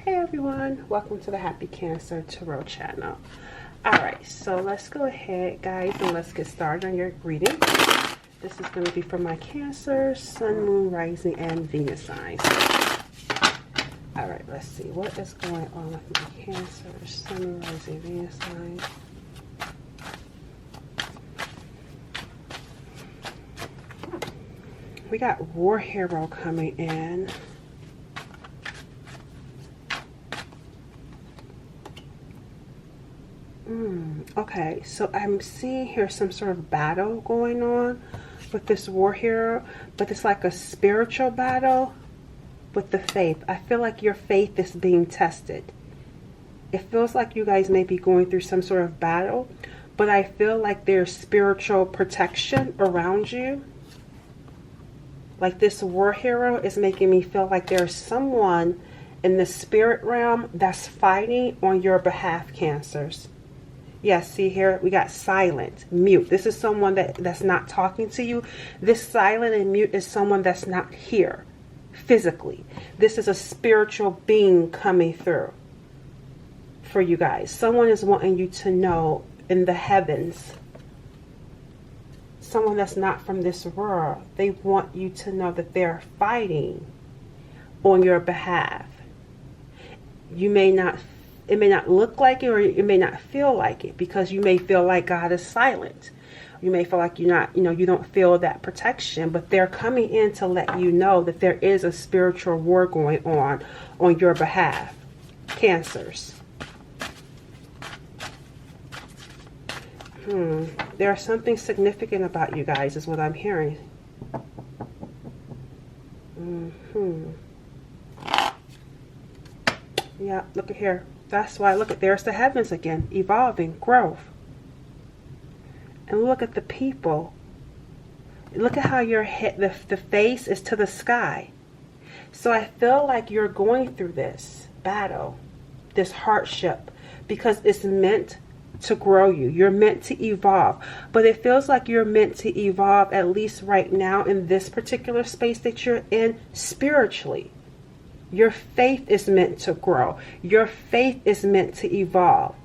Hey everyone, welcome to the Happy Cancer Tarot channel. Alright, so let's go ahead guys and let's get started on your reading. This is going to be for my Cancer, Sun, Moon, Rising, and Venus signs. Alright, let's see what is going on with my Cancer, Sun, Moon, Rising, Venus signs. We got War Hero coming in. Okay, so I'm seeing here some sort of battle going on with this war hero, but it's like a spiritual battle with the faith. I feel like your faith is being tested. It feels like you guys may be going through some sort of battle, but I feel like there's spiritual protection around you. Like this war hero is making me feel like there's someone in the spirit realm that's fighting on your behalf, Cancers. Yes, see here, we got silent, mute. This is someone that's not talking to you. This silent and mute is someone that's not here physically. This is a spiritual being coming through for you guys. Someone is wanting you to know in the heavens. Someone that's not from this world. They want you to know that they're fighting on your behalf. You may not It may not look like it, or it may not feel like it, because you may feel like God is silent. You may feel like you're not, you don't feel that protection, but they're coming in to let you know that there is a spiritual war going on your behalf, Cancers. There's something significant about you guys, is what I'm hearing. Yeah, look at here. That's why, look at, there's the heavens again, evolving, growth. And look at the people. Look at how your head, the face is to the sky. So I feel like you're going through this battle, this hardship, because it's meant to grow you. You're meant to evolve. But it feels like you're meant to evolve, at least right now in this particular space that you're in, spiritually. Your faith is meant to grow. Your faith is meant to evolve.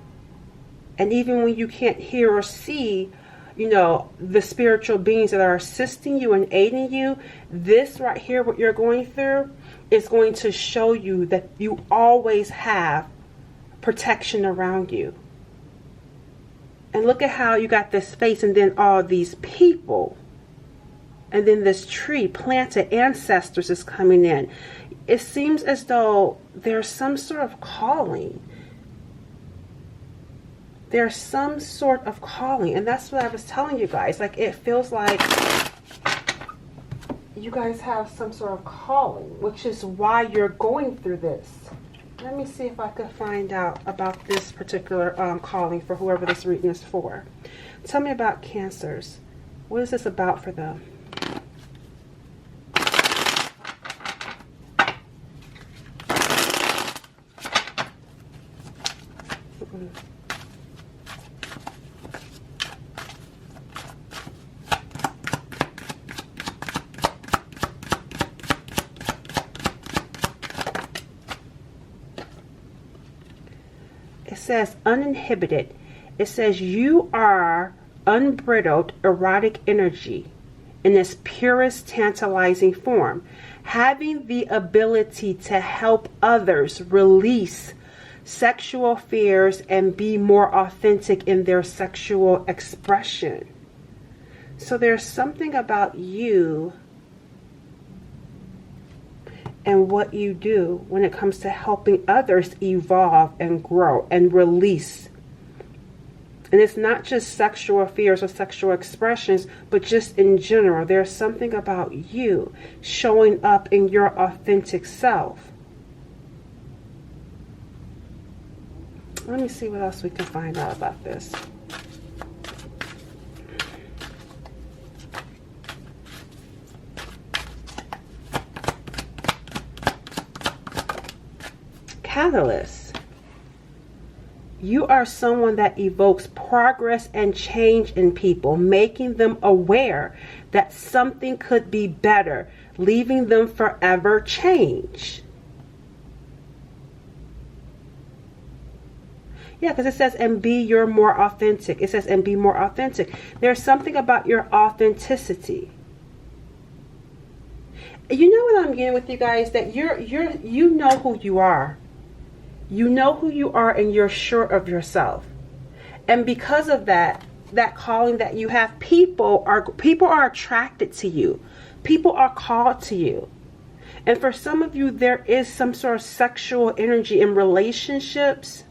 And even when you can't hear or see, the spiritual beings that are assisting you and aiding you, this right here, what you're going through, is going to show you that you always have protection around you. And look at how you got this face and then all these people. And then this tree, planted ancestors is coming in. It seems as though there's some sort of calling. There's some sort of calling. And that's what I was telling you guys. Like, it feels like you guys have some sort of calling, which is why you're going through this. Let me see if I could find out about this particular calling for whoever this reading is for. Tell me about Cancers. What is this about for them? It says uninhibited. It says you are unbridled erotic energy in its purest tantalizing form, having the ability to help others release sexual fears and be more authentic in their sexual expression. So there's something about you and what you do when it comes to helping others evolve and grow and release. And it's not just sexual fears or sexual expressions, but just in general. There's something about you showing up in your authentic self. Let me see what else we can find out about this. Catalyst. You are someone that evokes progress and change in people, making them aware that something could be better, leaving them forever changed. Yeah, because it says, and be your more authentic. It says, and be more authentic. There's something about your authenticity. You know what I'm getting with you guys? That you know who you are. You know who you are, and you're sure of yourself. And because of that calling that you have, people are attracted to you. People are called to you. And for some of you, there is some sort of sexual energy in relationships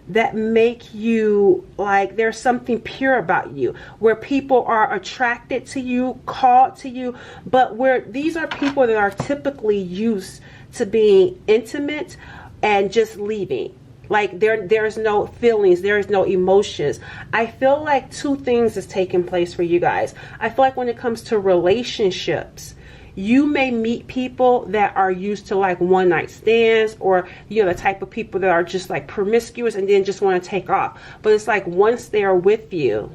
that make you like there's something pure about you, where people are attracted to you, called to you, but where these are people that are typically used to being intimate and just leaving. Like there's no feelings, there is no emotions. I feel like two things is taking place for you guys. I feel like when it comes to relationships, you may meet people that are used to like one night stands, or you know, the type of people that are just like promiscuous and then just want to take off. But it's like once they're with you,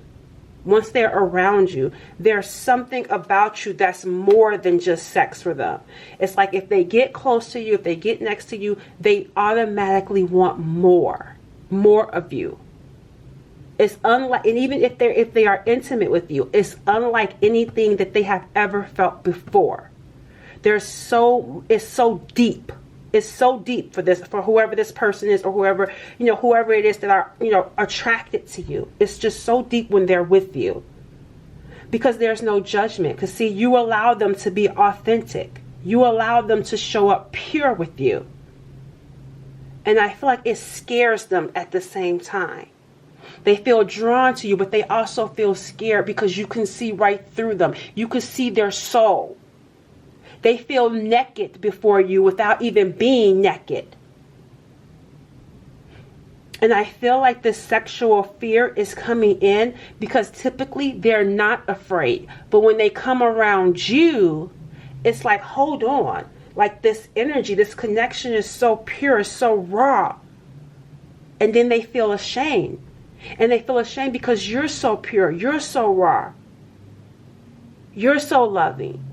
once they're around you, there's something about you that's more than just sex for them. It's like if they get close to you, if they get next to you, they automatically want more of you. It's unlike, and even if they are intimate with you, it's unlike anything that they have ever felt before. It's so deep. It's so deep for whoever this person is, or whoever it is that are, attracted to you. It's just so deep when they're with you, because there's no judgment. Because see, you allow them to be authentic. You allow them to show up pure with you. And I feel like it scares them at the same time. They feel drawn to you, but they also feel scared because you can see right through them. You can see their soul. They feel naked before you without even being naked. And I feel like this sexual fear is coming in because typically they're not afraid. But when they come around you, it's like, hold on. Like this energy, this connection is so pure, so raw. And then they feel ashamed. And they feel ashamed because you're so pure, you're so raw, you're so loving,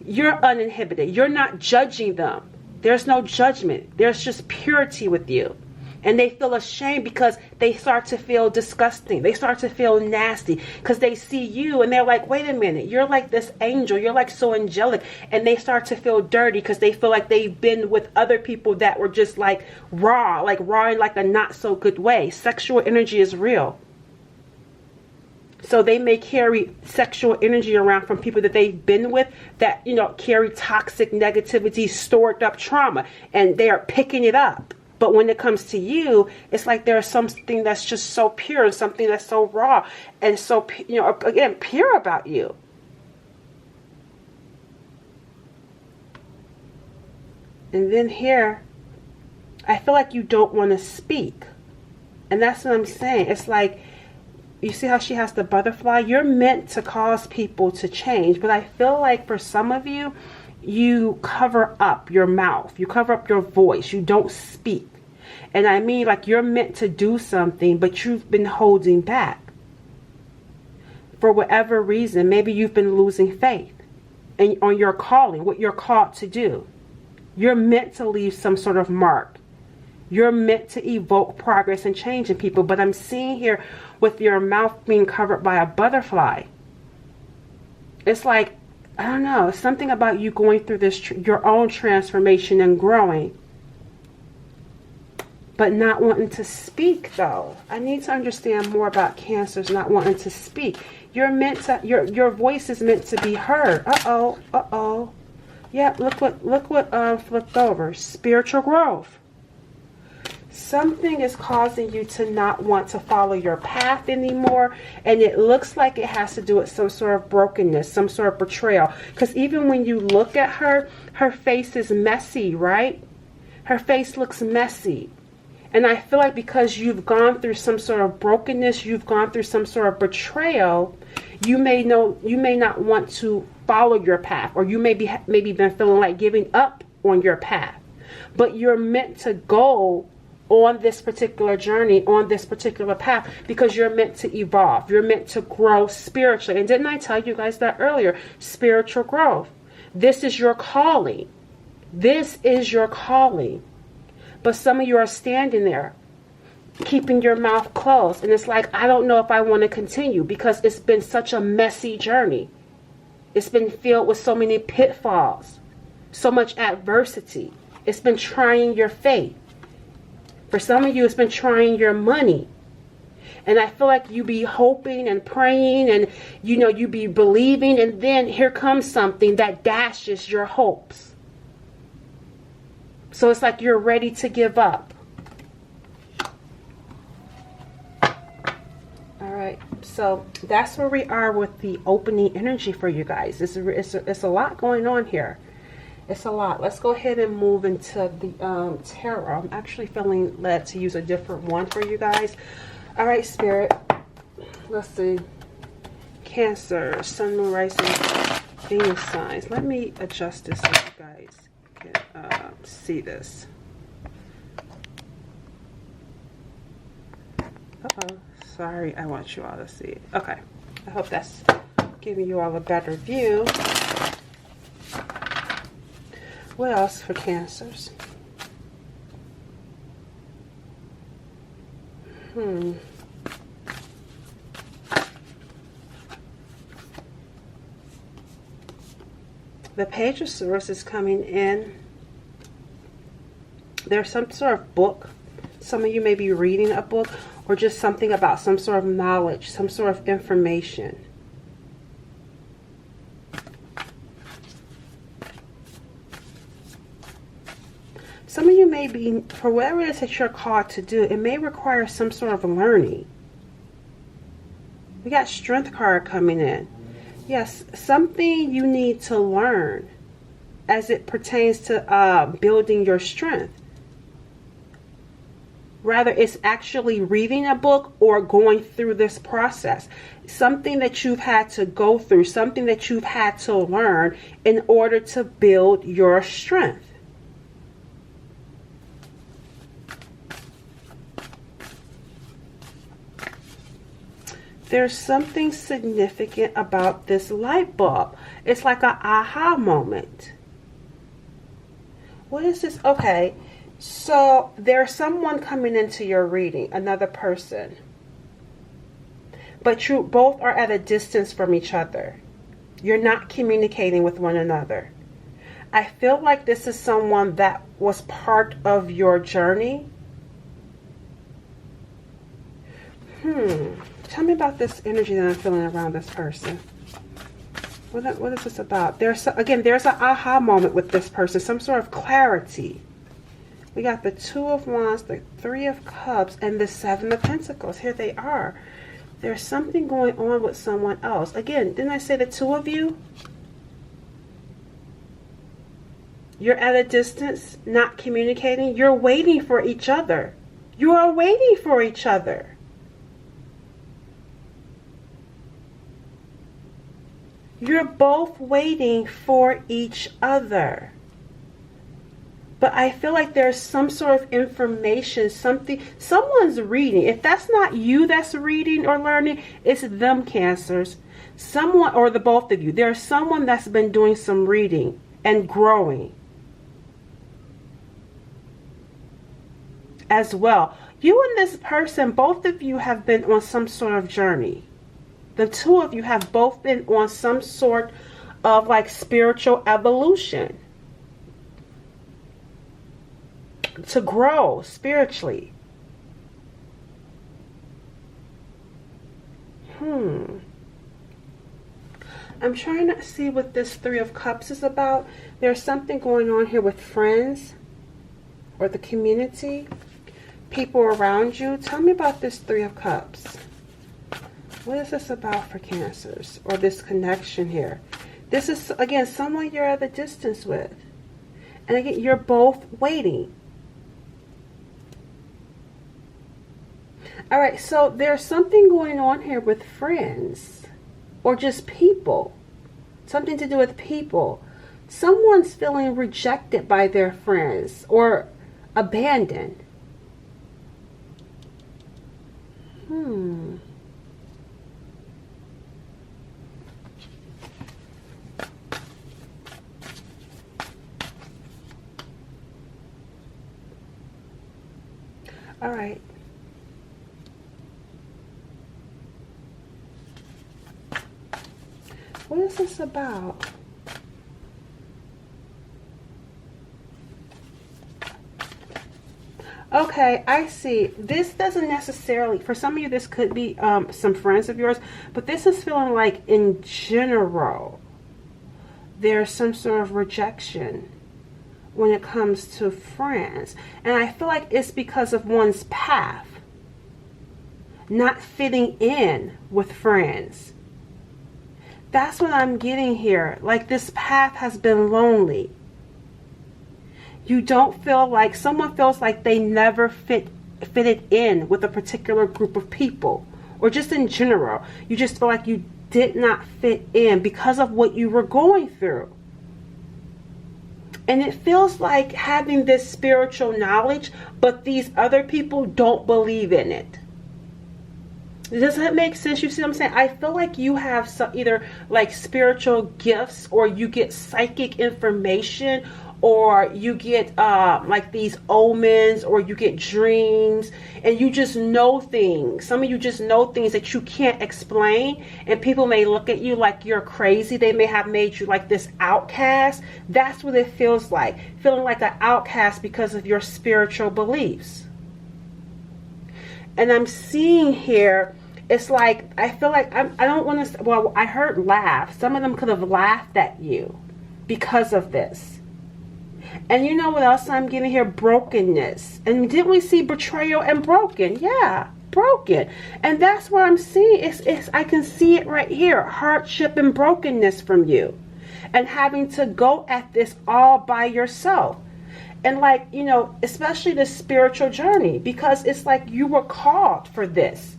you're uninhibited, you're not judging them. There's no judgment, there's just purity with you. And they feel ashamed because they start to feel disgusting, they start to feel nasty, because they see you and they're like, wait a minute, you're like this angel, you're like so angelic. And they start to feel dirty because they feel like they've been with other people that were just like raw in like a not so good way. Sexual energy is real. So they may carry sexual energy around from people that they've been with that, carry toxic negativity, stored up trauma, and they are picking it up. But when it comes to you, it's like there's something that's just so pure, and something that's so raw and so, again, pure about you. And then here, I feel like you don't want to speak. And that's what I'm saying. It's like, you see how she has the butterfly? You're meant to cause people to change. But I feel like for some of you, you cover up your mouth, you cover up your voice, you don't speak. And I mean, like, you're meant to do something, but you've been holding back for whatever reason. Maybe you've been losing faith on your calling, what you're called to do. You're meant to leave some sort of mark. You're meant to evoke progress and change in people. But I'm seeing here with your mouth being covered by a butterfly. It's like, I don't know, something about you going through this, your own transformation and growing, but not wanting to speak though. I need to understand more about Cancers not wanting to speak. You're meant to, your voice is meant to be heard. Uh-oh. Yeah, look what flipped over. Spiritual growth. Something is causing you to not want to follow your path anymore. And it looks like it has to do with some sort of brokenness, some sort of betrayal. Because even when you look at her, her face is messy, right? Her face looks messy. And I feel like because you've gone through some sort of brokenness, you've gone through some sort of betrayal, you may not want to follow your path. Or you maybe been feeling like giving up on your path. But you're meant to go on this particular journey, on this particular path, because you're meant to evolve. You're meant to grow spiritually. And didn't I tell you guys that earlier? Spiritual growth. This is your calling. This is your calling. But some of you are standing there, keeping your mouth closed. And it's like, I don't know if I want to continue, because it's been such a messy journey. It's been filled with so many pitfalls, so much adversity. It's been trying your faith. For some of you, it's been trying your money. And I feel like you be hoping and praying and, you know, you be believing. And then here comes something that dashes your hopes. So it's like you're ready to give up. All right. So that's where we are with the opening energy for you guys. It's a lot going on here. It's a lot. Let's go ahead and move into the tarot. I'm actually feeling led to use a different one for you guys. All right, Spirit. Let's see. Cancer, Sun, Moon, Rising, Venus signs. Let me adjust this so you guys can see this. Uh-oh. Sorry, I want you all to see it. Okay. I hope that's giving you all a better view. What else for Cancers? The Page of Swords is coming in. There's some sort of book. Some of you may be reading a book, or just something about some sort of knowledge, some sort of information. Some of you may be, for whatever it is that you're called to do, it may require some sort of learning. We got Strength card coming in. Yes, something you need to learn as it pertains to building your strength. Rather, it's actually reading a book or going through this process. Something that you've had to go through, something that you've had to learn in order to build your strength. There's something significant about this light bulb. It's like an aha moment. What is this? Okay, so there's someone coming into your reading, another person. But you both are at a distance from each other. You're not communicating with one another. I feel like this is someone that was part of your journey. Tell me about this energy that I'm feeling around this person. What is this about? There's an aha moment with this person, some sort of clarity. We got the Two of Wands, the Three of Cups, and the Seven of Pentacles. Here they are. There's something going on with someone else. Again, didn't I say the two of you? You're at a distance, not communicating. You're waiting for each other. You are waiting for each other. You're both waiting for each other. But I feel like there's some sort of information, someone's reading. If that's not you that's reading or learning, it's them, Cancers. Someone, or the both of you. There's someone that's been doing some reading and growing as well. You and this person, both of you have been on some sort of journey. The two of you have both been on some sort of like spiritual evolution to grow spiritually. I'm trying to see what this Three of Cups is about. There's something going on here with friends or the community, people around you. Tell me about this Three of Cups. What is this about for Cancers, or this connection here? This is, again, someone you're at a distance with. And again, you're both waiting. All right, so there's something going on here with friends or just people. Something to do with people. Someone's feeling rejected by their friends or abandoned. All right. What is this about? Okay, I see. This doesn't necessarily, for some of you, this could be some friends of yours, but this is feeling like in general, there's some sort of rejection when it comes to friends. And I feel like it's because of one's path, not fitting in with friends. That's what I'm getting here. Like this path has been lonely. You don't feel like, someone feels like they never fitted in with a particular group of people, or just in general. You just feel like you did not fit in because of what you were going through. And it feels like having this spiritual knowledge, but these other people don't believe in it. Does that make sense? You see what I'm saying? I feel like you have some, either like spiritual gifts, or you get psychic information, or you get like these omens, or you get dreams, and you just know things. Some of you just know things that you can't explain, and people may look at you like you're crazy. They may have made you like this outcast. That's what it feels like, feeling like an outcast because of your spiritual beliefs. And I'm seeing here, it's like, I feel like I don't want to, well, I heard laugh. Some of them could have laughed at you because of this. And you know what else I'm getting here? Brokenness. And didn't we see betrayal and broken? Yeah, broken. And that's what I'm seeing. It's I can see it right here. Hardship and brokenness from you. And having to go at this all by yourself. And like, you know, especially the spiritual journey, because it's like you were called for this.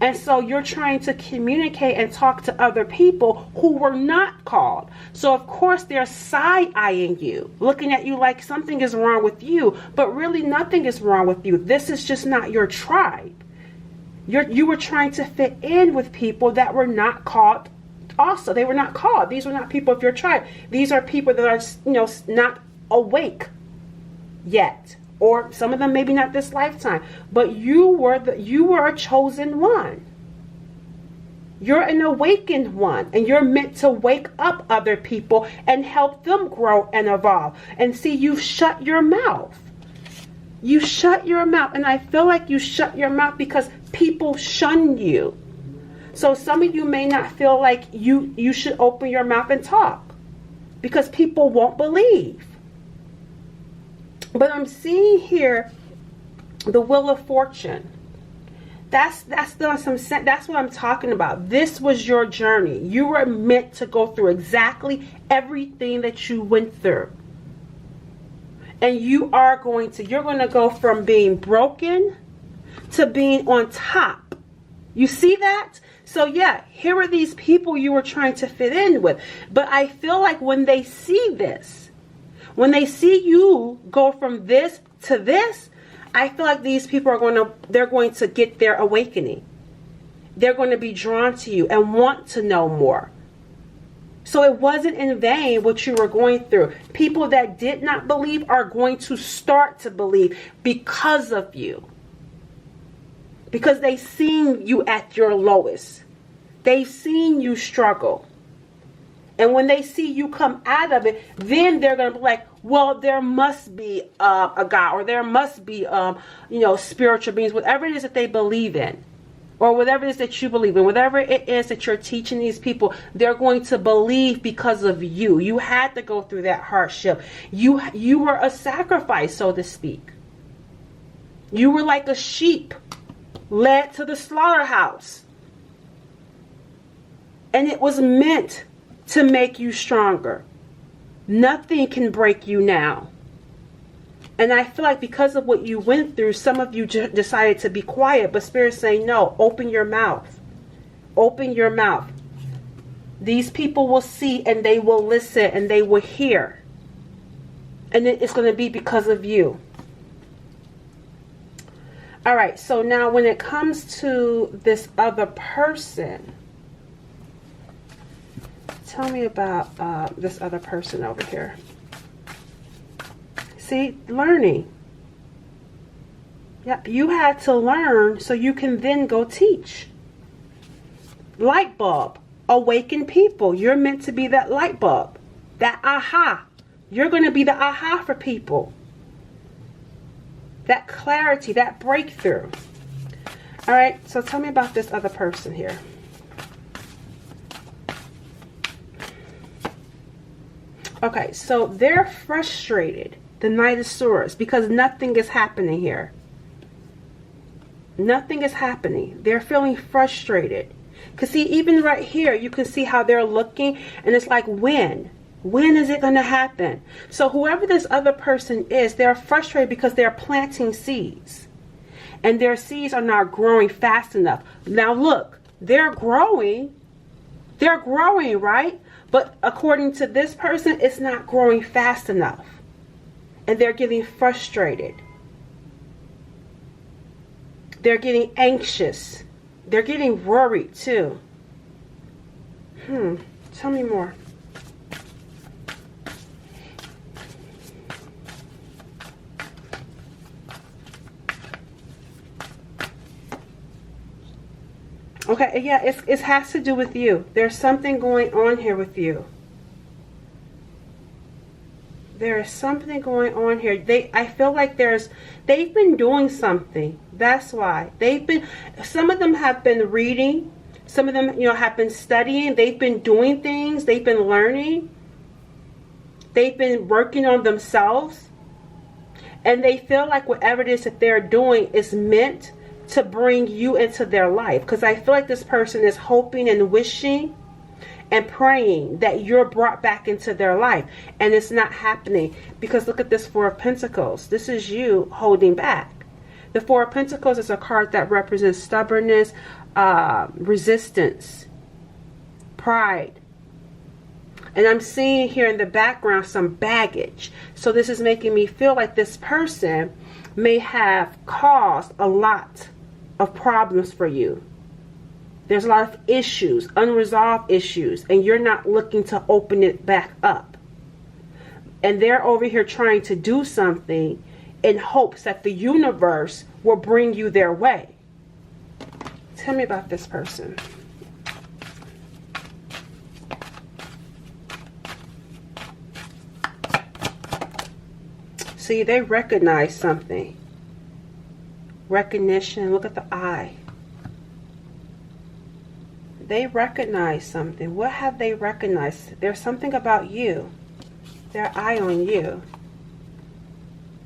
And so you're trying to communicate and talk to other people who were not called. So of course they're side-eyeing you, looking at you like something is wrong with you, but really nothing is wrong with you. This is just not your tribe. You were trying to fit in with people that were not called. Also, they were not called. Were not people of your tribe. These are people that are, you know, not awake yet. Or some of them maybe not this lifetime, but you were a chosen one. You're an awakened one, and you're meant to wake up other people and help them grow and evolve. And see, you've shut your mouth. You shut your mouth, and I feel like you shut your mouth because people shun you. So some of you may not feel like you should open your mouth and talk because people won't believe. But I'm seeing here the Wheel of Fortune. That's what I'm talking about. This was your journey. You were meant to go through exactly everything that you went through. And you're going to go from being broken to being on top. You see that? So yeah, here are these people you were trying to fit in with. But I feel like when they see this, when they see you go from this to this, I feel like these people they're going to get their awakening. They're going to be drawn to you and want to know more. So it wasn't in vain what you were going through. People that did not believe are going to start to believe because of you. Because they've seen you at your lowest. They've seen you struggle. And when they see you come out of it, then they're going to be like, well, there must be a God, or there must be, spiritual beings, whatever it is that they believe in, or whatever it is that you believe in, whatever it is that you're teaching these people, they're going to believe because of you. You had to go through that hardship. You were a sacrifice, so to speak. You were like a sheep led to the slaughterhouse. And it was meant to make you stronger. Nothing can break you now. And I feel like because of what you went through, some of you decided to be quiet, but Spirit's saying, no, open your mouth. Open your mouth. These people will see, and they will listen, and they will hear. And it's going to be because of you. All right, so now when it comes to this other person, tell me about this other person over here. See, learning. Yep, you had to learn so you can then go teach. Light bulb. Awaken people. You're meant to be that light bulb. That aha. You're going to be the aha for people. That clarity, that breakthrough. All right, so tell me about this other person here. Okay, so they're frustrated. The Knight of Swords, because nothing is happening here. Nothing is happening. They're feeling frustrated. Because see, even right here, you can see how they're looking. And it's like, when? When is it going to happen? So whoever this other person is, they're frustrated because they're planting seeds. And their seeds are not growing fast enough. Now look, they're growing. They're growing, right? But according to this person, it's not growing fast enough. And they're getting frustrated. They're getting anxious. They're getting worried too. Tell me more. Okay, yeah, it has to do with you. There's something going on here with you. There is something going on here. I feel like they've been doing something. That's why. Some of them have been reading. Some of them, have been studying. They've been doing things. They've been learning. They've been working on themselves. And they feel like whatever it is that they're doing is meant to bring you into their life. Because I feel like this person is hoping and wishing and praying that you're brought back into their life. And it's not happening. Because look at this Four of Pentacles. This is you holding back. The Four of Pentacles is a card that represents stubbornness, resistance, pride. And I'm seeing here in the background some baggage. So this is making me feel like this person may have caused a lot of problems for you. There's a lot of issues, unresolved issues, and you're not looking to open it back up. And they're over here trying to do something in hopes that the universe will bring you their way. Tell me about this person. See, they recognize something. Recognition. Look at the eye. They recognize something. What have they recognized? There's something about you. Their eye on you.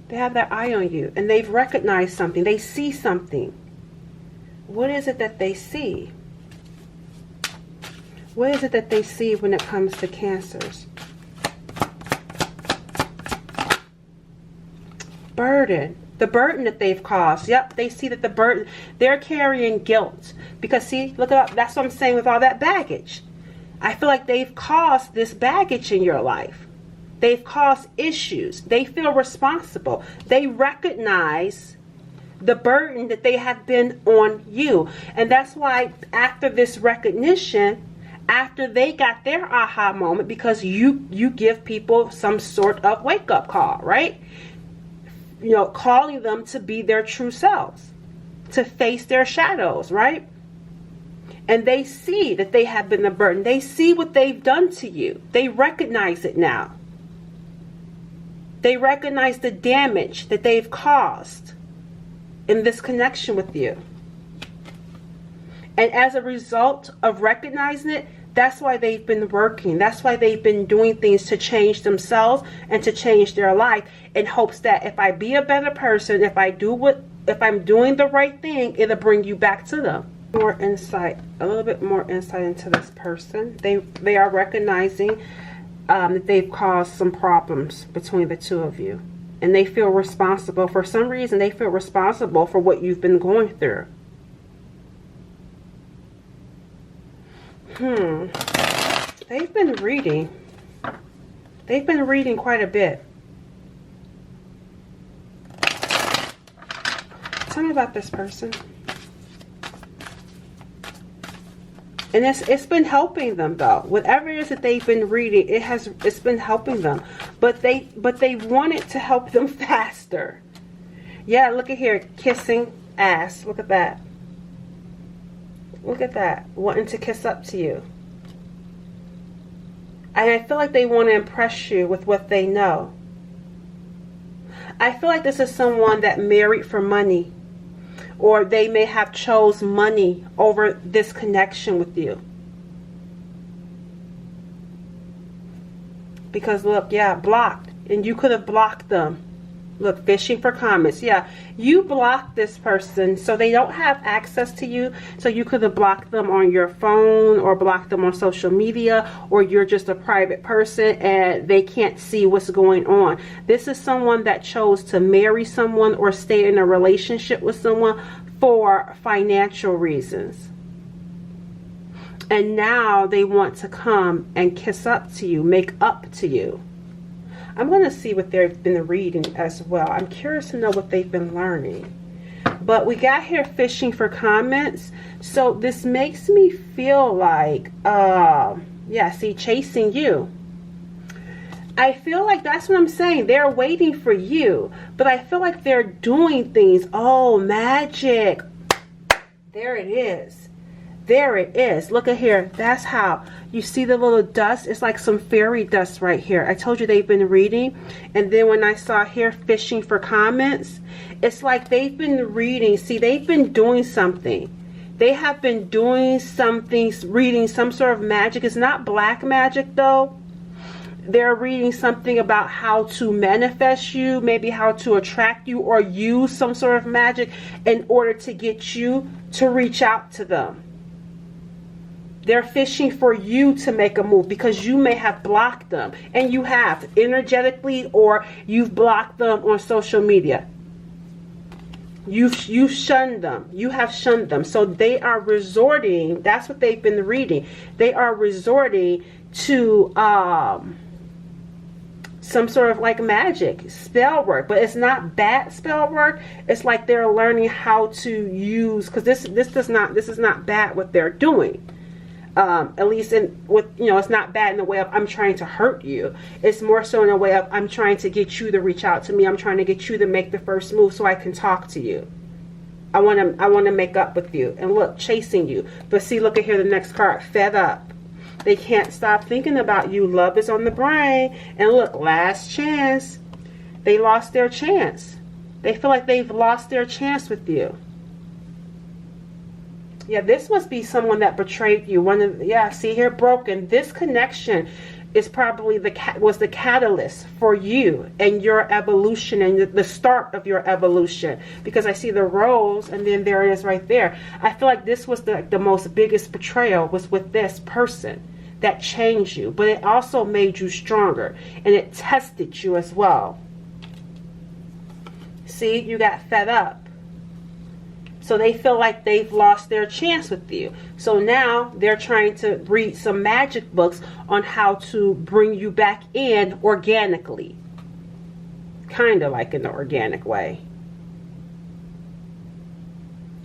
They have their eye on you. And they've recognized something. They see something. What is it that they see? What is it that they see when it comes to cancers? Burden. The burden that they've caused. Yep, they see that the burden, they're carrying guilt. Because see, look at, that's what I'm saying with all that baggage. I feel like they've caused this baggage in your life. They've caused issues. They feel responsible. They recognize the burden that they have been on you. And that's why after this recognition, after they got their aha moment, because you give people some sort of wake-up call, right? Calling them to be their true selves, to face their shadows, right? And they see that they have been the burden. They see what they've done to you. They recognize it now. They recognize the damage that they've caused in this connection with you. And as a result of recognizing it, that's why they've been working. That's why they've been doing things to change themselves and to change their life, in hopes that if I be a better person, if I'm doing the right thing, it'll bring you back to them. More insight, a little bit more insight into this person. They are recognizing that they've caused some problems between the two of you. And they feel responsible. For some reason, they feel responsible for what you've been going through. They've been reading. They've been reading quite a bit. Tell me about this person. And it's been helping them though. Whatever it is that they've been reading, it's been helping them. But they want it to help them faster. Yeah, look at here, kissing ass. Look at that. Look at that. Wanting to kiss up to you. And I feel like they want to impress you with what they know. I feel like this is someone that married for money. Or they may have chose money over this connection with you. Because look, yeah, blocked. And you could have blocked them. Look, fishing for comments. Yeah, you blocked this person so they don't have access to you. So you could have blocked them on your phone or blocked them on social media, or you're just a private person and they can't see what's going on. This is someone that chose to marry someone or stay in a relationship with someone for financial reasons. And now they want to come and kiss up to you, make up to you. I'm going to see what they've been reading as well. I'm curious to know what they've been learning. But we got here fishing for comments. So this makes me feel like, yeah, see, chasing you. I feel like that's what I'm saying. They're waiting for you. But I feel like they're doing things. Oh, magic. There it is. There it is. Look at here. That's how you see the little dust. It's like some fairy dust right here. I told you they've been reading. And then when I saw here fishing for comments, it's like they've been reading. See, they've been doing something. They have been doing something, reading some sort of magic. It's not black magic though. They're reading something about how to manifest you, maybe how to attract you, or use some sort of magic in order to get you to reach out to them. They're fishing for you to make a move because you may have blocked them. And you have, energetically, or you've blocked them on social media. You've shunned them. You have shunned them. So they are resorting, that's what they've been reading. They are resorting to some sort of like magic, spell work. But it's not bad spell work. It's like they're learning how to use, because this is not bad what they're doing. At least it's not bad in the way of I'm trying to hurt you. It's more so in a way of I'm trying to get you to reach out to me. I'm trying to get you to make the first move so I can talk to you. I want to make up with you. And look, chasing you. But see, look at here, the next card, fed up. They can't stop thinking about you. Love is on the brain. And look, last chance. They lost their chance. They feel like they've lost their chance with you. Yeah, this must be someone that betrayed you. See here, broken. This connection is probably was the catalyst for you and your evolution and the start of your evolution. Because I see the rose, and then there it is right there. I feel like this was the most biggest betrayal was with this person that changed you. But it also made you stronger. And it tested you as well. See, you got fed up. So they feel like they've lost their chance with you. So now they're trying to read some magic books on how to bring you back in organically. Kind of like in the organic way.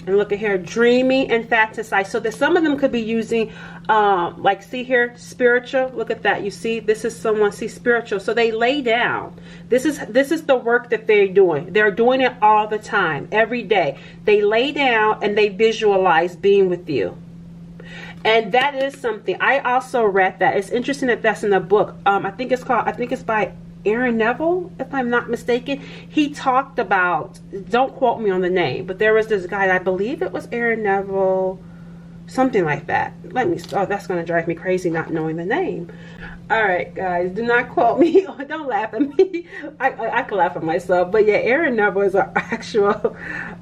And look at here, dreaming and fantasize. So that some of them could be using, like see here, spiritual. Look at that. You see, this is someone, see, spiritual. So they lay down. This is the work that they're doing. They're doing it all the time, every day. They lay down and they visualize being with you. And that is something. I also read that. It's interesting that that's in a book. I think it's by Aaron Neville, if I'm not mistaken. He talked about, don't quote me on the name, but there was this guy, I believe it was Aaron Neville, something like that. That's going to drive me crazy not knowing the name. All right, guys, do not quote me. Don't laugh at me. I can laugh at myself. But yeah, Aaron Neville is an actual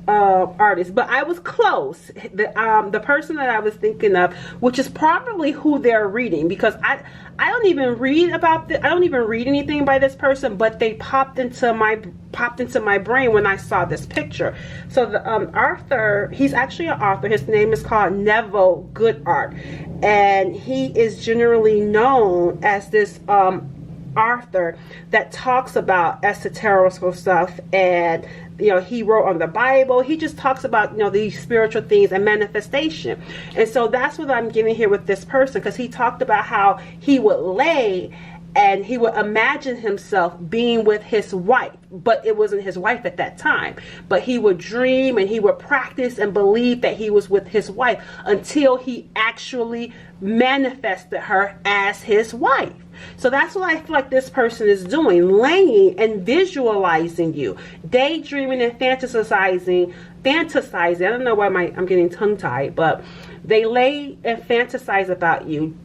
artist. But I was close. The person that I was thinking of, which is probably who they're reading, because I don't even read about this. I don't even read anything by this person, but they popped into my brain when I saw this picture. So the author, he's actually an author. His name is called Neville Goodart, and he is generally known as this author that talks about esoterical stuff, and he wrote on the Bible. He just talks about these spiritual things and manifestation. And so that's what I'm getting here with this person, because he talked about how he would lay and he would imagine himself being with his wife, but it wasn't his wife at that time. But he would dream and he would practice and believe that he was with his wife until he actually manifested her as his wife. So that's what I feel like this person is doing, laying and visualizing you, daydreaming and fantasizing. I don't know why I'm getting tongue-tied, but they lay and fantasize about you,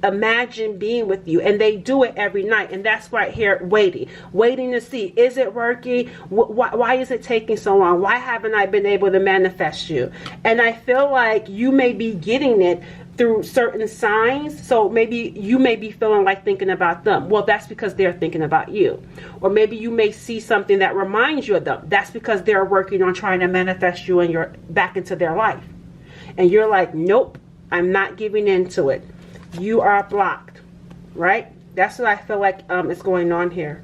imagine being with you, and they do it every night. And that's right here, waiting to see, is it working? Why is it taking so long? Why haven't I been able to manifest you? And I feel like you may be getting it through certain signs. So maybe you may be feeling like thinking about them. Well, that's because they're thinking about you. Or maybe you may see something that reminds you of them. That's because they're working on trying to manifest you and you're back into their life. And you're like, nope, I'm not giving into it. You are blocked, right? That's what I feel like is going on here.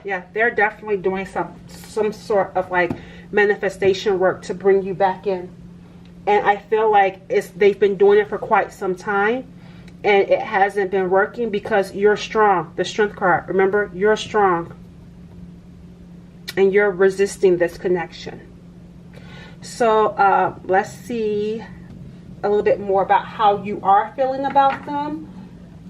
Yeah, they're definitely doing some sort of like manifestation work to bring you back in. And I feel like they've been doing it for quite some time, and it hasn't been working because you're strong. The Strength card, remember, you're strong. And you're resisting this connection. So let's see a little bit more about how you are feeling about them.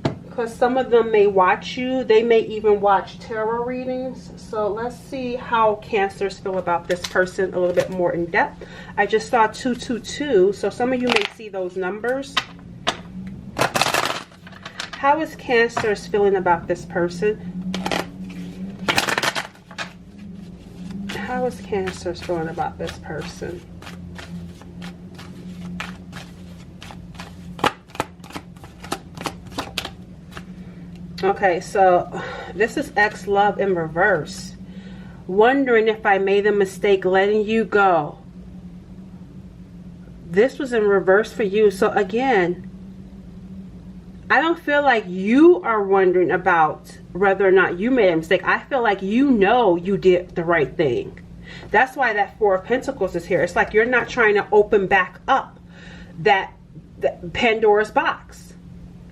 Because some of them may watch you. They may even watch tarot readings. So let's see how Cancers feel about this person a little bit more in depth. I just saw 222. So some of you may see those numbers. How is Cancers feeling about this person? How is Cancers feeling about this person? Okay, so this is ex-love in reverse. Wondering if I made a mistake letting you go. This was in reverse for you. So again, I don't feel like you are wondering about whether or not you made a mistake. I feel like you know you did the right thing. That's why that Four of Pentacles is here. It's like you're not trying to open back up that Pandora's box.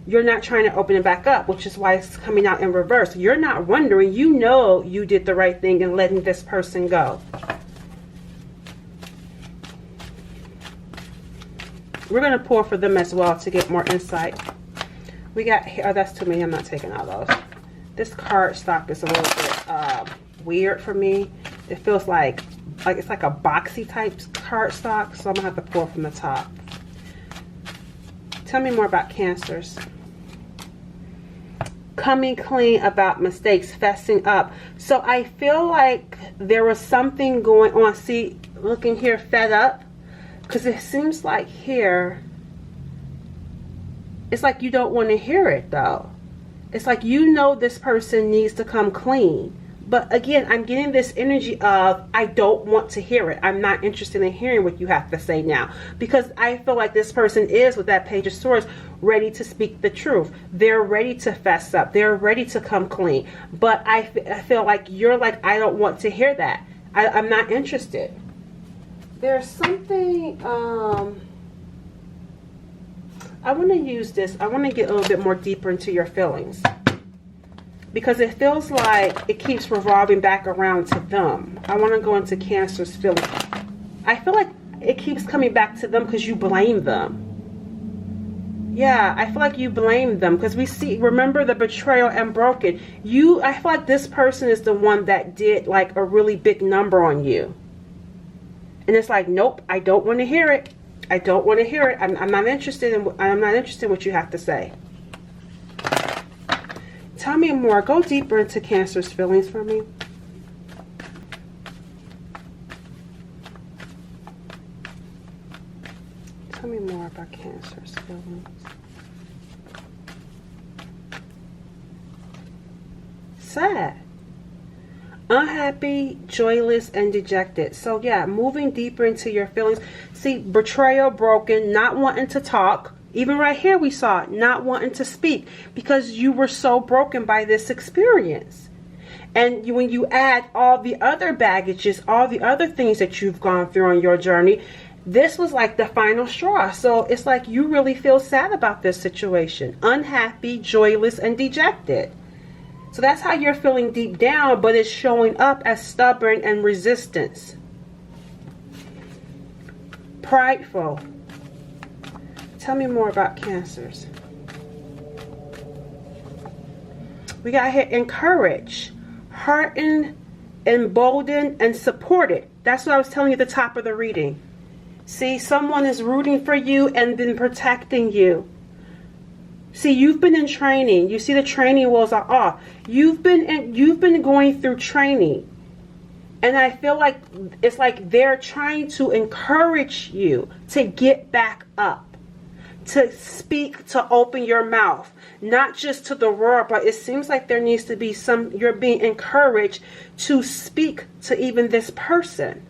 You're not trying to open it back up, which is why it's coming out in reverse. You're not wondering. You know you did the right thing in letting this person go. We're going to pull for them as well to get more insight. We got, oh, that's too many. I'm not taking all those. This card stock is a little bit weird for me. It feels like it's like a boxy type card stock, so I'm going to have to pull from the top. Tell me more about Cancers. Coming clean about mistakes, fessing up. So I feel like there was something going on. See, looking here, fed up. Because it seems like here, it's like you don't want to hear it though. It's like you know this person needs to come clean. But again, I'm getting this energy of I don't want to hear it. I'm not interested in hearing what you have to say now. Because I feel like this person is, with that Page of Swords, ready to speak the truth. They're ready to fess up. They're ready to come clean. But I feel like you're like, I don't want to hear that. I'm not interested. There's something, I want to use this. I want to get a little bit more deeper into your feelings. Because it feels like it keeps revolving back around to them. I want to go into Cancer's feelings. I feel like it keeps coming back to them because you blame them. Yeah, I feel like you blame them because we see, remember the betrayal and broken. I feel like this person is the one that did like a really big number on you. And it's like, nope, I don't want to hear it. I don't want to hear it. I'm not interested in what you have to say. Tell me more. Go deeper into Cancer's feelings for me. Tell me more about Cancer's feelings. Sad. Unhappy, joyless, and dejected. So yeah, moving deeper into your feelings. See, betrayal, broken, not wanting to talk. Even right here we saw not wanting to speak because you were so broken by this experience. And when you add all the other baggages, all the other things that you've gone through on your journey, This was like the final straw. So it's like you really feel sad about this situation. Unhappy, joyless, and dejected. So that's how you're feeling deep down, but it's showing up as stubborn and resistance. Prideful. Tell me more about Cancers. We got here encouraged, heartened, emboldened, and supported. That's what I was telling you at the top of the reading. See, someone is rooting for you and then protecting you. See, you've been in training. You see the training wheels are off. You've been going through training. And I feel like it's like they're trying to encourage you to get back up, to speak, to open your mouth, not just to the world, but it seems like there needs to be you're being encouraged to speak to even this person.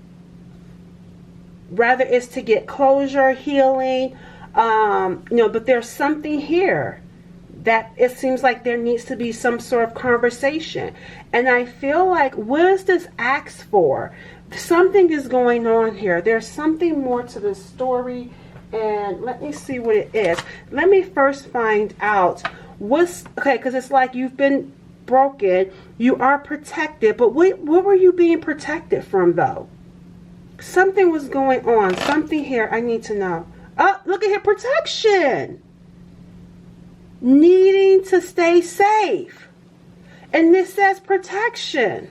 Rather it's to get closure, healing, but there's something here that it seems like there needs to be some sort of conversation. And I feel like, what is this asked for? Something is going on here. There's something more to this story. And let me see what it is. Let me first find out because it's like you've been broken. You are protected. But what were you being protected from, though? Something was going on. Something here I need to know. Oh, look at here. Protection. Needing to stay safe. And this says protection.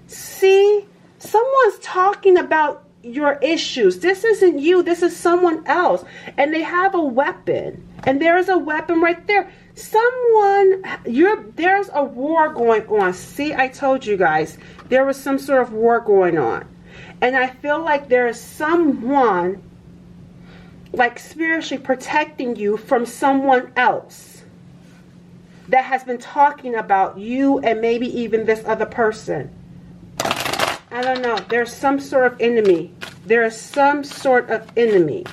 See? Someone's talking about your issues. This isn't you. This is someone else. And they have a weapon. And there's a weapon right there. There's a war going on. See, I told you guys. There was some sort of war going on. And I feel like there is someone like spiritually protecting you from someone else that has been talking about you and maybe even this other person. I don't know. There's some sort of enemy. There is some sort of enemy.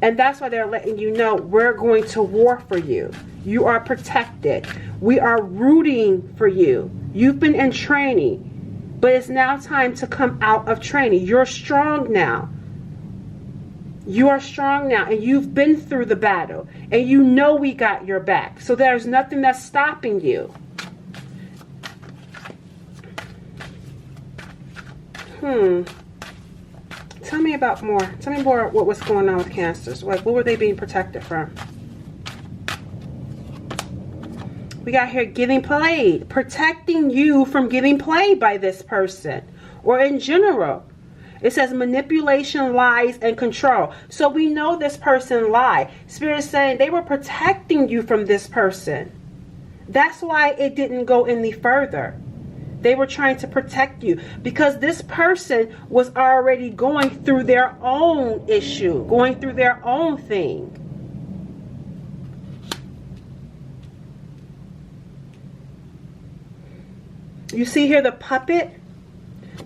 And that's why they're letting you know we're going to war for you. You are protected. We are rooting for you. You've been in training. But it's now time to come out of training. You're strong now. You are strong now. And you've been through the battle. And you know we got your back. So there's nothing that's stopping you. Tell me about more. Tell me more what was going on with Cancers. Like, what were they being protected from? We got here getting played. Protecting you from getting played by this person. Or in general. It says manipulation, lies, and control. So we know this person lied. Spirit is saying they were protecting you from this person. That's why it didn't go any further. They were trying to protect you because this person was already going through their own issue, going through their own thing. You see here the puppet?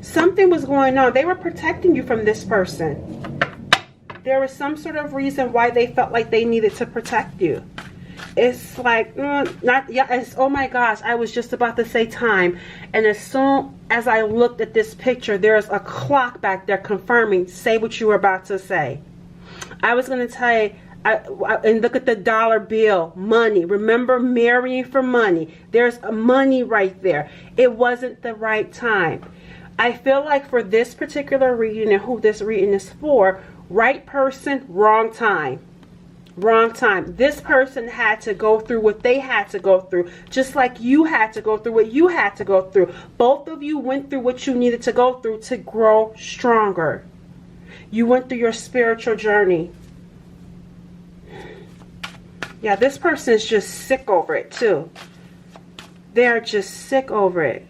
Something was going on. They were protecting you from this person. There was some sort of reason why they felt like they needed to protect you. It's like, oh my gosh, I was just about to say time. And as soon as I looked at this picture, there's a clock back there confirming, say what you were about to say. I was going to tell you, and look at the dollar bill, money. Remember marrying for money. There's money right there. It wasn't the right time. I feel like for this particular reading and who this reading is for, right person, wrong time. Wrong time. This person had to go through what they had to go through, just like you had to go through what you had to go through. Both of you went through what you needed to go through to grow stronger. You went through your spiritual journey. Yeah, this person is just sick over it too. They're just sick over it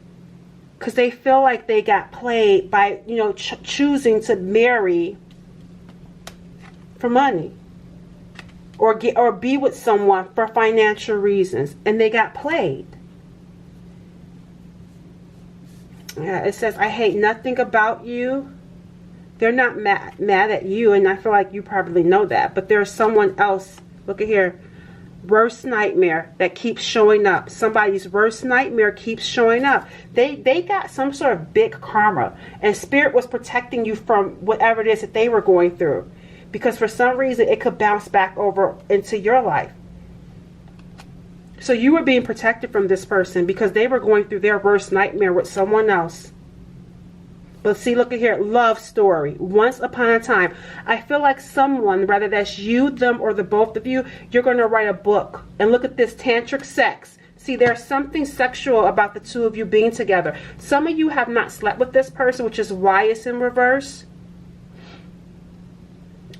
because they feel like they got played by, choosing to marry for money. Or be with someone for financial reasons, and they got played. Yeah, it says, I hate nothing about you. They're not mad at you, and I feel like you probably know that. But there's someone else. Look at here. Worst nightmare that keeps showing up. Somebody's worst nightmare keeps showing up. They got some sort of big karma, and spirit was protecting you from whatever it is that they were going through, because for some reason it could bounce back over into your life. So you were being protected from this person because they were going through their worst nightmare with someone else. But see, look at here, love story. Once upon a time. I feel like someone, whether that's you, them, or the both of you, you're going to write a book. And look at this, tantric sex. See, there's something sexual about the two of you being together. Some of you have not slept with this person, which is why it's in reverse.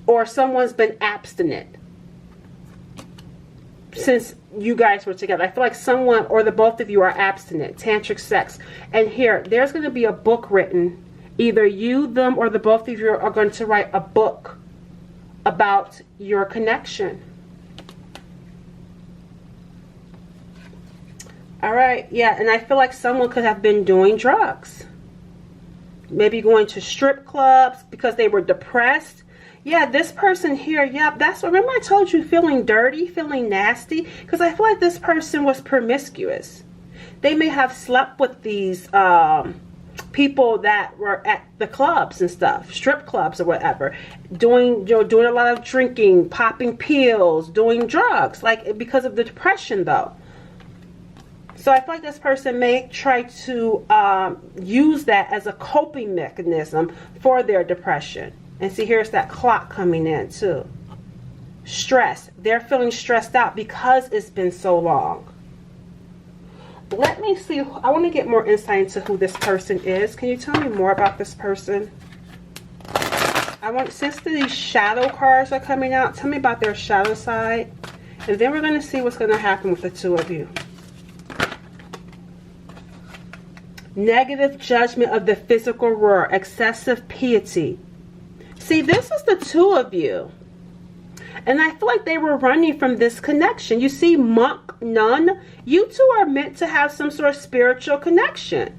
Or someone's been abstinent since you guys were together. I feel like someone or the both of you are abstinent, tantric sex. And here, there's going to be a book written. Either you, them, or the both of you are going to write a book about your connection. All right, yeah, and I feel like someone could have been doing drugs. Maybe going to strip clubs because they were depressed. Yeah, this person here, yeah, that's, remember I told you feeling dirty, feeling nasty? Because I feel like this person was promiscuous. They may have slept with these people that were at the clubs and stuff, strip clubs or whatever, doing a lot of drinking, popping pills, doing drugs, like because of the depression though. So I feel like this person may try to use that as a coping mechanism for their depression. And see, here's that clock coming in too. Stress. They're feeling stressed out because it's been so long. Let me see. I want to get more insight into who this person is. Can you tell me more about this person? I want, since these shadow cards are coming out, tell me about their shadow side. And then we're going to see what's going to happen with the two of you. Negative judgment of the physical world. Excessive piety. See, this is the two of you. And I feel like they were running from this connection. You see, monk, nun, you two are meant to have some sort of spiritual connection.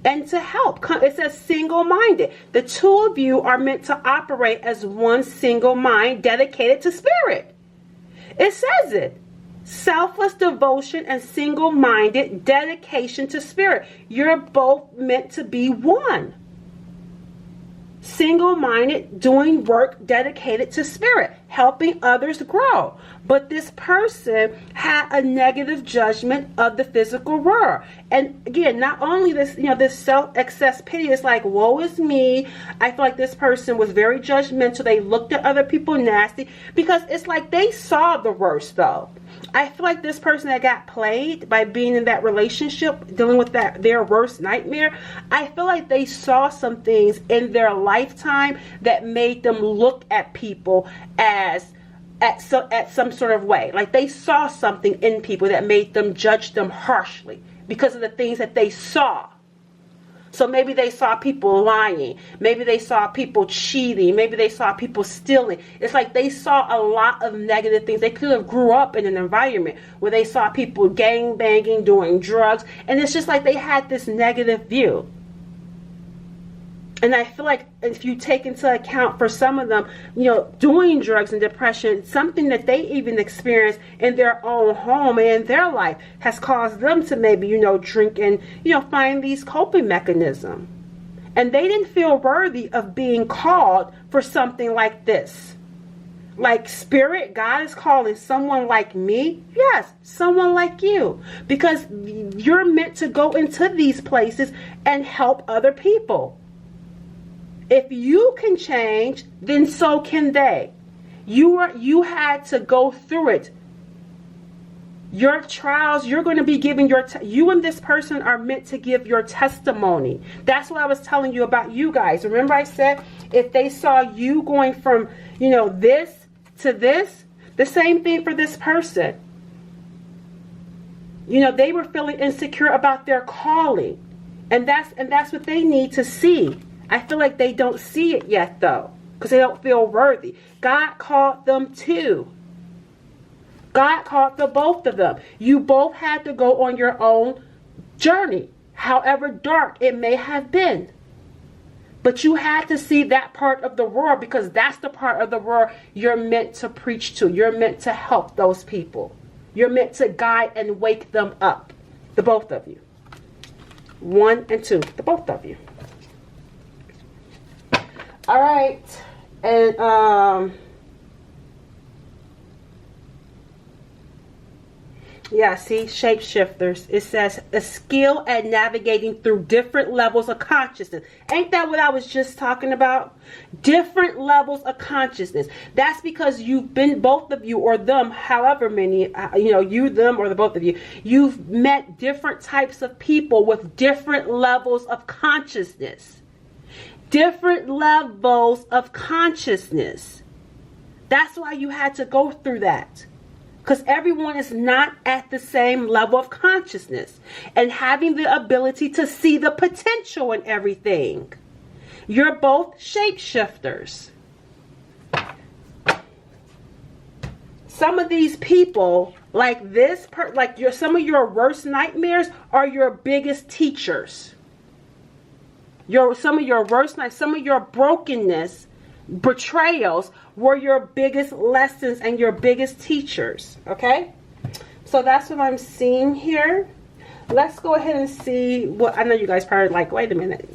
And to help. It says single-minded. The two of you are meant to operate as one single mind dedicated to spirit. It says it. Selfless devotion and single-minded dedication to spirit. You're both meant to be one. Single-minded, doing work dedicated to spirit, helping others grow. But this person had a negative judgment of the physical world. And again, not only this, this self-excess pity is like, woe is me. I feel like this person was very judgmental. They looked at other people nasty because it's like they saw the worst though. I feel like this person that got played by being in that relationship, dealing with their worst nightmare, I feel like they saw some things in their lifetime that made them look at people as at some sort of way. Like they saw something in people that made them judge them harshly because of the things that they saw. So maybe they saw people lying. Maybe they saw people cheating. Maybe they saw people stealing. It's like they saw a lot of negative things. They could have grew up in an environment where they saw people gang banging, doing drugs. And it's just like they had this negative view. And I feel like if you take into account for some of them, doing drugs and depression, something that they even experience in their own home and in their life has caused them to maybe, drink and, find these coping mechanisms. And they didn't feel worthy of being called for something like this. Like spirit, God is calling someone like me. Yes, someone like you. Because you're meant to go into these places and help other people. If you can change, then so can they. You had to go through it. Your trials, you're going to be giving you and this person are meant to give your testimony. That's what I was telling you about you guys. Remember I said if they saw you going from, this to this, the same thing for this person. They were feeling insecure about their calling. And that's what they need to see. I feel like they don't see it yet, though, because they don't feel worthy. God called them too. God called the both of them. You both had to go on your own journey, however dark it may have been. But you had to see that part of the world because that's the part of the world you're meant to preach to. You're meant to help those people. You're meant to guide and wake them up. The both of you. 1 and 2. The both of you. All right. And yeah, see, shapeshifters. It says a skill at navigating through different levels of consciousness. Ain't that what I was just talking about? Different levels of consciousness. That's because you've been, both of you or them, however many, you, them, or the both of you, you've met different types of people with different levels of consciousness. Different levels of consciousness. That's why you had to go through that. Because everyone is not at the same level of consciousness. And having the ability to see the potential in everything. You're both shapeshifters. Some of these people, like this, some of your worst nightmares are your biggest teachers. Some of your worst nights, some of your brokenness, betrayals were your biggest lessons and your biggest teachers. Okay, so that's what I'm seeing here. Let's go ahead and see what, I know you guys probably like, wait a minute.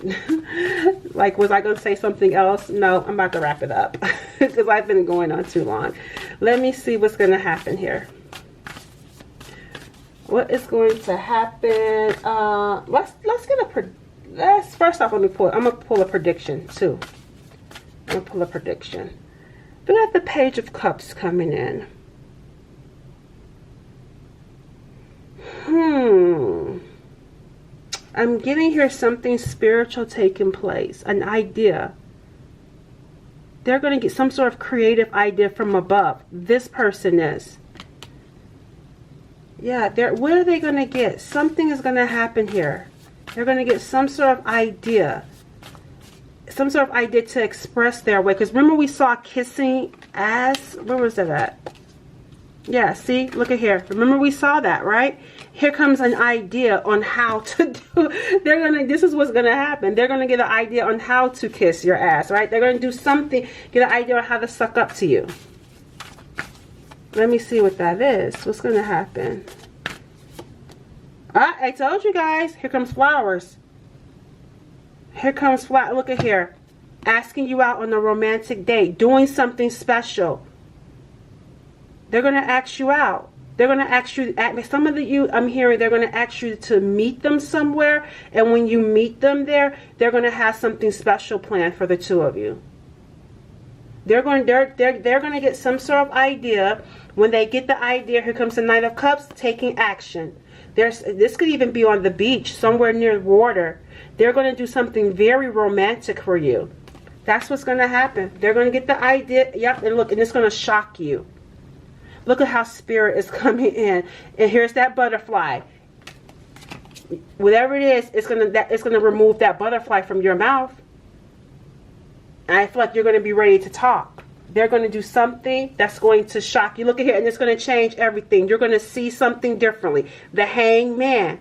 Like, was I going to say something else? No, I'm about to wrap it up because I've been going on too long. Let me see what's going to happen here. What is going to happen? Let's get a first off, I'm gonna pull a prediction too. I'm gonna pull a prediction. We got the Page of Cups coming in. I'm getting here something spiritual taking place, an idea. They're going to get some sort of creative idea from above. This person is. Yeah, what are they going to get? Something is going to happen here. They're going to get some sort of idea. Some sort of idea to express their way. Because remember we saw kissing ass? Where was that at? Yeah, see? Look at here. Remember we saw that, right? Here comes an idea on how to do. This is what's going to happen. They're going to get an idea on how to kiss your ass, right? They're going to do something, get an idea on how to suck up to you. Let me see what that is. What's going to happen? I told you guys. Here comes flowers. Here comes flower. Look at here. Asking you out on a romantic date. Doing something special. They're going to ask you out. They're going to ask you, some of you, I'm hearing, they're going to ask you to meet them somewhere. And when you meet them there, they're going to have something special planned for the two of you. They're going to get some sort of idea. When they get the idea, here comes the Knight of Cups, taking action. This could even be on the beach, somewhere near water. They're going to do something very romantic for you. That's what's going to happen. They're going to get the idea. Yep, and look, and it's going to shock you. Look at how spirit is coming in. And here's that butterfly. Whatever it is, it's gonna remove that butterfly from your mouth. And I feel like you're going to be ready to talk. They're going to do something that's going to shock you. Look at here, and it's going to change everything. You're going to see something differently. The Hangman.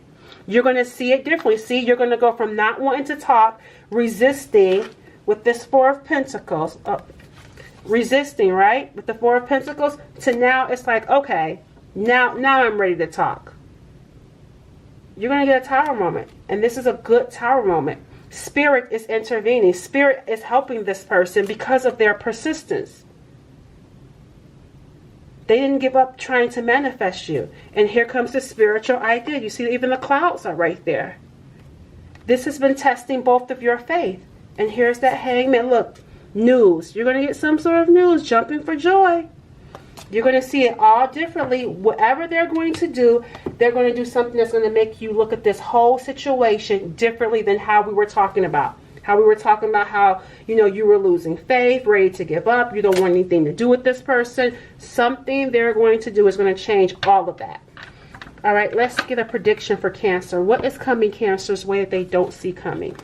You're going to see it differently. See, you're going to go from not wanting to talk, resisting with this Four of Pentacles. Resisting, right? With the Four of Pentacles, to now it's like, okay, now I'm ready to talk. You're going to get a tower moment. And this is a good tower moment. Spirit is intervening. Spirit is helping this person because of their persistence. They didn't give up trying to manifest you. And here comes the spiritual idea. You see, even the clouds are right there. This has been testing both of your faith. And here's that Hangman. Look, news. You're going to get some sort of news. Jumping for joy. You're going to see it all differently. Whatever they're going to do, they're going to do something that's going to make you look at this whole situation differently than how we were talking about. How we were talking about how, you were losing faith, ready to give up. You don't want anything to do with this person. Something they're going to do is going to change all of that. All right, let's get a prediction for Cancer. What is coming Cancer's way that they don't see coming?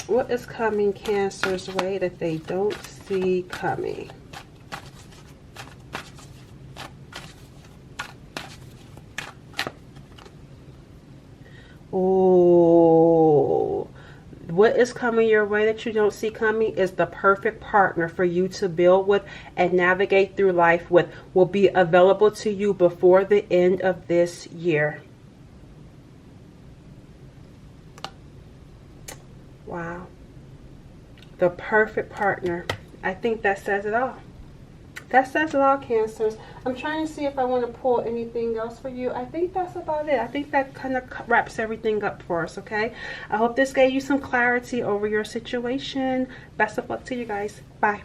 What is coming Cancer's way that they don't see coming? Oh, what is coming your way that you don't see coming is the perfect partner for you to build with and navigate through life with, will be available to you before the end of this year. Wow. The perfect partner. I think that says it all. That says it all, Cancers. I'm trying to see if I want to pull anything else for you. I think that's about it. I think that kind of wraps everything up for us, okay? I hope this gave you some clarity over your situation. Best of luck to you guys. Bye.